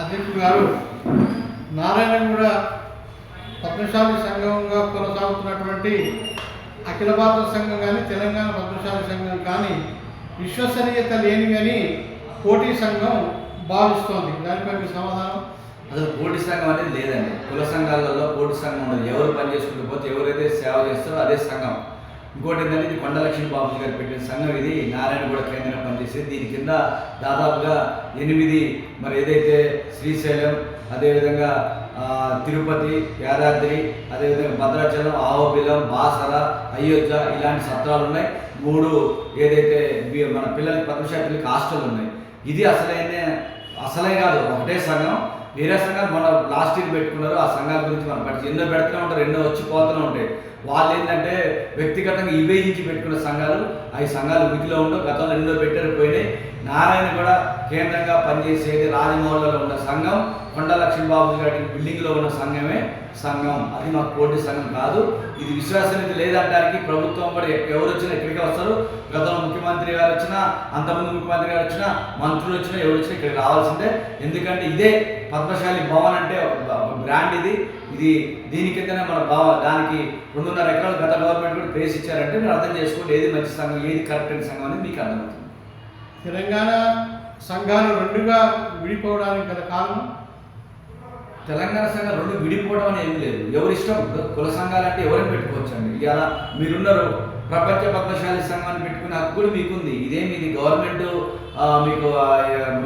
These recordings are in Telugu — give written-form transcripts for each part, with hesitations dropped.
అధ్యక్షుడు గారు నారాయణగూడ పద్మశాలి సంఘంగా కొనసాగుతున్నటువంటి అఖిల భారత సంఘం కానీ తెలంగాణ పద్మశాలి సంఘం కానీ విశ్వసనీయత లేనివని పోటీ సంఘం భావిస్తోంది. దానిపై మీ సమాధానం? అసలు పోటీ సంఘం అనేది లేదండి. కుల సంఘాలలో పోటీ సంఘం ఉండదు. ఎవరు పని చేసుకుంటూ పోతే ఎవరైతే సేవ చేస్తారో అదే సంఘం. ఇంకోటి ఏంటంటే ఇది కొండలక్ష్మి బాబు గారు పెట్టిన సంఘం. ఇది నారాయణగూడ కేంద్రంగా పనిచేసేది. దీని కింద దాదాపుగా 8 మరి ఏదైతే శ్రీశైలం, అదేవిధంగా తిరుపతి, యాదాద్రి, అదేవిధంగా భద్రాచలం, ఆవుబిలం, బాసర, అయోధ్య ఇలాంటి సత్రాలు ఉన్నాయి. 3 ఏదైతే మన పిల్లలకి పద్మశాలి పిల్లలకి హాస్టల్ ఉన్నాయి. ఇది అసలే కాదు, ఒకటే సంఘం. వేరే సంఘాలు మన లాస్ట్ ఇయర్ పెట్టుకున్నారు. ఆ సంఘాల గురించి మనం పట్టి ఎన్నో పెడుతూనే ఉంటారు, ఎన్నో వచ్చి పోతూనే ఉంటాయి. వాళ్ళు ఏంటంటే వ్యక్తిగతంగా విభజించి పెట్టుకున్న సంఘాలు. ఈ సంఘాలు వృత్తిలో ఉండవు, గతంలో ఎన్నో పెట్టారు, పోయినాయి. నారాయణ కూడా కేంద్రంగా పనిచేసేది రాజమౌళిలో ఉన్న సంఘం, కొండలక్ష్మి బాబు గారి బిల్డింగ్లో ఉన్న సంఘమే సంఘం. అది మాకు పోటీ సంఘం కాదు. ఇది విశ్వసనీయత లేదంటానికి ప్రభుత్వం కూడా ఎవరు వచ్చినా ఇక్కడికి వస్తారు. గతంలో ముఖ్యమంత్రి గారు వచ్చినా, అంతకుముందు ముఖ్యమంత్రి గారు వచ్చినా, మంత్రులు వచ్చినా, ఎవరు వచ్చినా ఇక్కడికి రావాల్సిందే. ఎందుకంటే ఇదే పద్మశాలి భవన్ అంటే ఒక బ్రాండ్. ఇది దీని కిందనే మన దానికి 2.5 ఎకరాలు గత గవర్నమెంట్ కూడా ప్లేస్ ఇచ్చారంటే మీరు అర్థం చేసుకోండి ఏది మంచి సంఘం, ఏది కరెక్ట్ అయిన సంఘం అనేది మీకు అర్థమవుతుంది. తెలంగాణ సంఘాలు 2గా విడిపోవడానికి గల కారణం? తెలంగాణ సంఘాలు 2 విడిపోవడం అని ఏం లేదు. ఎవరిష్టం. కుల సంఘాలు అంటే ఎవరైనా పెట్టుకోవచ్చండి. ఇవాళ మీరున్నారు, ప్రపంచ పద్మశాలి సంఘాన్ని పెట్టుకునే హక్కు కూడా మీకుంది. ఇది గవర్నమెంట్ మీకు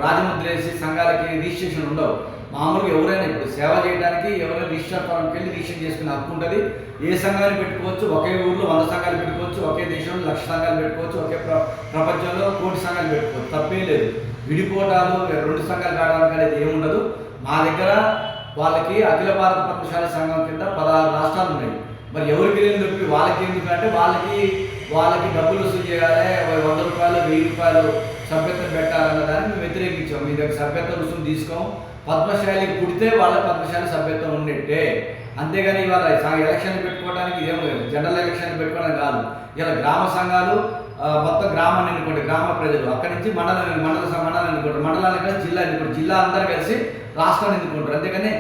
రాజముద్ర వేసి సంఘాలకి రిజిస్ట్రేషన్ ఉండవు. మామూలుగా ఎవరైనా ఇప్పుడు సేవ చేయడానికి ఎవరైనా రిజిస్టర్ ఫారంకి వెళ్ళి రిజిస్టర్ చేసుకునే హక్కు ఉంటుంది. ఏ సంఘాన్ని పెట్టుకోవచ్చు. ఒకే ఊర్లో 100 సంఘాలు పెట్టుకోవచ్చు. ఒకే దేశంలో 1,00,000 సంఘాలు పెట్టుకోవచ్చు. ఒకే ప్రపంచంలో 1 కోటి సంఘాలు పెట్టుకోవచ్చు. తప్పే లేదు. విడిపోవడాలు 2 సంఘాలు కావడానికి అనేది ఏముండదు. మా దగ్గర వాళ్ళకి అఖిల భారత పద్మశాలి సంఘం కింద 16 రాష్ట్రాలు ఉన్నాయి. మరి ఎవరికి లేని నొప్పి వాళ్ళకి ఎందుకంటే వాళ్ళకి డబ్బులు వసూలు చేయాలి. 100 రూపాయలు 1000 రూపాయలు సభ్యత్వం పెట్టాలన్న దాన్ని మేము వ్యతిరేకించాం. మీ దగ్గర సభ్యత్వ రుసుము తీసుకోం. పద్మశాలి పుడితే వాళ్ళ పద్మశాలి సభ్యత్వం ఉండేట్టే. అంతేగాని ఇవాళ ఎలక్షన్ పెట్టుకోవడానికి ఇదేం జనరల్ ఎలక్షన్ పెట్టుకోవడానికి కాదు. ఇలా గ్రామ సంఘాలు మొత్తం గ్రామాన్ని ఎన్నుకోండి, గ్రామ ప్రజలు అక్కడి నుంచి మండలాన్ని ఎన్నుకుంటారు, మండలాన్ని కలిసి జిల్లా ఎన్నుకుంటారు, జిల్లా అందరూ కలిసి రాష్ట్రాన్ని ఎన్నుకుంటారు. అంతేగాని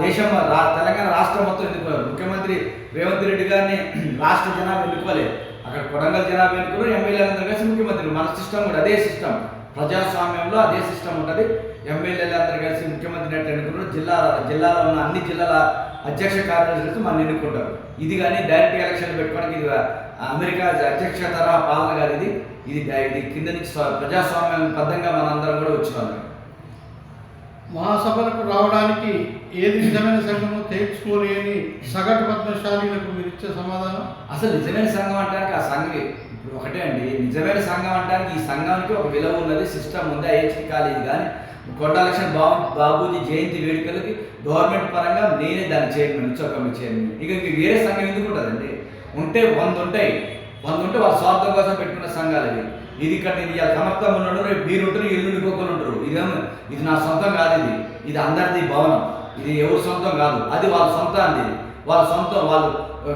దేశం తెలంగాణ రాష్ట్రం మొత్తం ఎన్నుకోరు. ముఖ్యమంత్రి రేవంత్ రెడ్డి గారిని రాష్ట్ర జనాభా ఎన్నుకోలేదు. అక్కడ కొడంగల్ జనాభా ఎన్నుకున్నారు, ఎమ్మెల్యేలందరూ కలిసి ముఖ్యమంత్రి. మన సిస్టమ్ కూడా అదే సిస్టమ్. ప్రజాస్వామ్యంలో అదే సిస్టమ్ ఉంటుంది. ఎమ్మెల్యేలు అందరూ కలిసి ముఖ్యమంత్రిని ఎట్లా ఎన్నుకున్నారు, జిల్లాలో ఉన్న అన్ని జిల్లాల అధ్యక్ష కార్యదర్శులు మనం ఎన్నుకుంటారు. ఇది కానీ డైరెక్ట్ ఎలక్షన్ పెట్టుకోవడానికి ఇది అమెరికా అధ్యక్ష తరహా పాలన కాదు. ఇది కింద నుంచి ప్రజాస్వామ్యం బద్ధంగా మనందరం కూడా వచ్చినాం. మహాసభలకు రావడానికి ఏది నిజమైన సంఘము తేల్చుకోలేని సగటు పద్మశాలీలకు మీరు ఇచ్చే సమాధానం? అసలు నిజమైన సంఘం అంటానికి ఆ సంఘం ఇప్పుడు ఒకటే అండి. నిజమైన సంఘం అంటానికి ఈ సంఘానికి ఒక విలువ ఉన్నది, సిస్టమ్ ఉంది. ఐహెచ్టీ కాలేజీ కానీ కొండలక్ష్మి బాబూజీ జయంతి వేడుకలకి గవర్నమెంట్ పరంగా నేనే దాని చైర్మన్, కమిటీ చైర్మన్. ఇక వేరే సంఘం ఎందుకు ఉంటుందండి? ఉంటే 100 ఉంటాయి. 100 ఉంటే వాళ్ళ స్వార్థం కోసం పెట్టుకున్న సంఘాలు ఇవి. ఇది ఇక్కడ నేను ఇలా సమర్థంగా ఉన్నాడు, రేపు మీరు ఉంటారు, ఎల్లుండి ఇంకొకరు ఉంటారు. ఇది నా సొంతం కాదు. ఇది అందరిది భవనం. ఇది ఎవరి సొంతం కాదు, అది వాళ్ళ సొంతం. అండి వాళ్ళ సొంతం. వాళ్ళు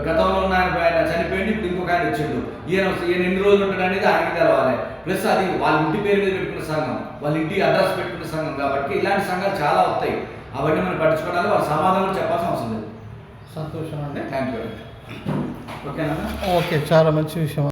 గతంలో ఉన్న ఆయన చనిపోయింది, ఇప్పుడు ఇంకొక ఆయన వచ్చిండు. ఈయన ఎన్ని రోజులు ఉంటాడు అనేది ఆయనకి తెలవాలి. ప్లస్ అది వాళ్ళ ఇంటి పేరు మీద పెట్టుకున్న సంఘం, వాళ్ళ ఇంటి అడ్రస్ పెట్టుకున్న సంఘం. కాబట్టి ఇలాంటి సంఘాలు చాలా వస్తాయి. అవన్నీ మనం పట్టించుకోవడానికి వాళ్ళ సమాధానం చెప్పాల్సిన అవసరం లేదు. సంతోషం అండి. Thank you. ఓకేనా? ఓకే, చాలా మంచి విషయం.